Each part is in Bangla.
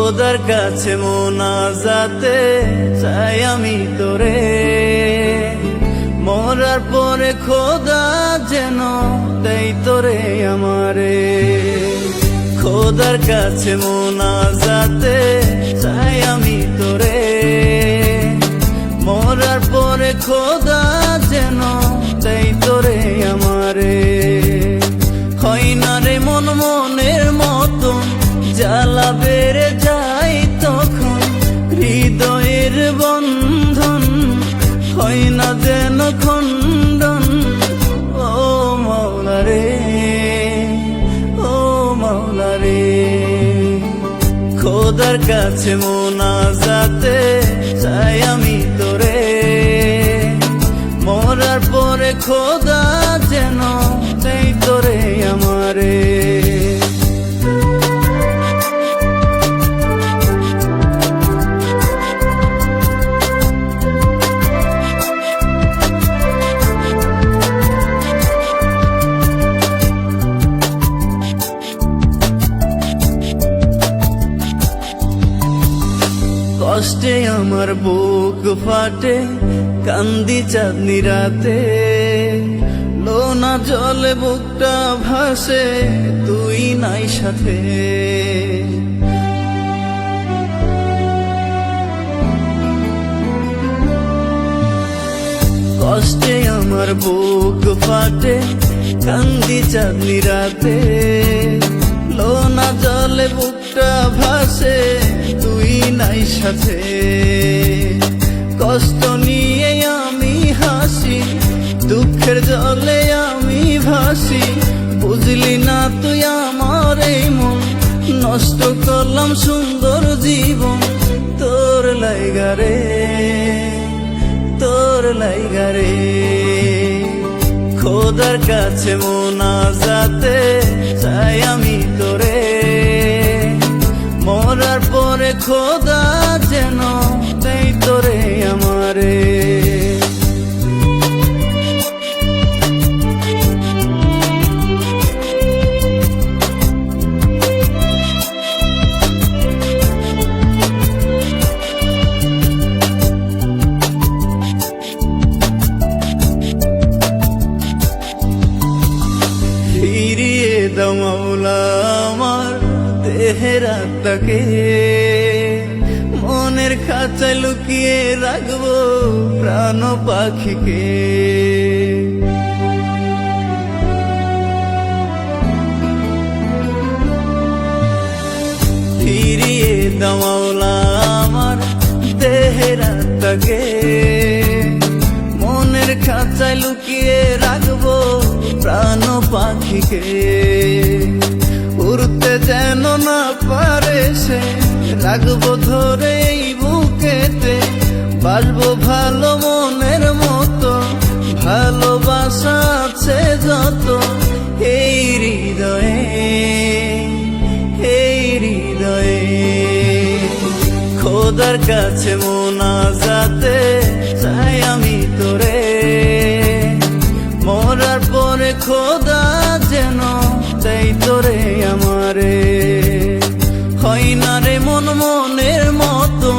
খোদার কাছে মোনাজাতে চাই আমি তোরে, মরার পরে খোদা যেন দেই তোরে আমারে। খোদার কাছে মোনাজাতে চাই আমি তোরে, মরার পরে খোদা যেন দেই তোরে আমারে। হয় না রে মন মনের মতো, জ্বালা বেড়ে যায় তখন হৃদয়ের বন্ধন, হয় না যেন খণ্ডন। ও মাওলা রে, ও মাওলা রে, খোদার কাছে মোনাজাতে চাই আমি তোরে, মরার পরে খোদা যেন দেই তোরে আমারে। কষ্টে আমার বুক ফাটে, কান্দি চাঁদনি রাতে, লোনা জলে বুকটা ভাসে, তুই নাই সাথে। কষ্টে আমার বুক ফাটে, কান্দি চাঁদনি রাতে, লোনা জলে বুকটা ভাসে, তুই নাই সাথে। কষ্ট নিয়ে আমি হাসি, দুঃখের জলে আমি ভাসি, বুঝলি না তুই আমার এই মন, নষ্ট করলাম সুন্দর জীবন তোর লাইগা রে, তোর লাইগা রে। খোদার কাছে মোনাজাতে চাই আমি তোরে, মরার পরে খোদা যেন দেই তোরে আমারে। ফিরিয়ে দাও মাওলা আমার দেহের আত্মাকে, মনের খাঁচায় লুকিয়ে রাখবো প্রাণ পাখিকে। ফিরিয়ে দাও মাওলা আমার দেহের আত্মাকে, মনের খাঁচায় লুকিয়ে রাখবো প্রাণ পাখিকে। উড়তে যেন না পারে সে, রাখবো ধরে এই বুকেতে, বাসবো ভালো মনের মতো, ভালোবাসা আছে যত এই হৃদয়ে, এই হৃদয়ে। খোদার কাছে মোনাজাতে চাই আমি তোরে, মরার পরে খোদা যেন দেই তোরে আমারে। হয় না রে মন মনের মতো,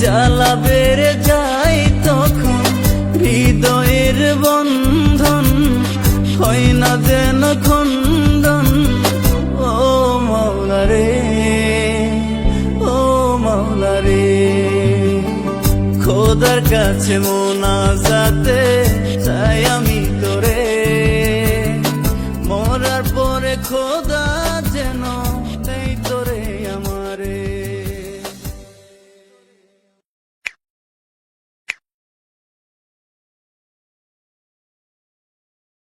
জ্বালা বেড়ে যায় তখন হৃদয়ের বন্ধন, হয় না যেন খণ্ডন। ও মাওলা রে, ও মাওলা রে, খোদার কাছে মোনাজাতে চাই আমি তোরে, মরার পরে খোদা যেন দেই তোরে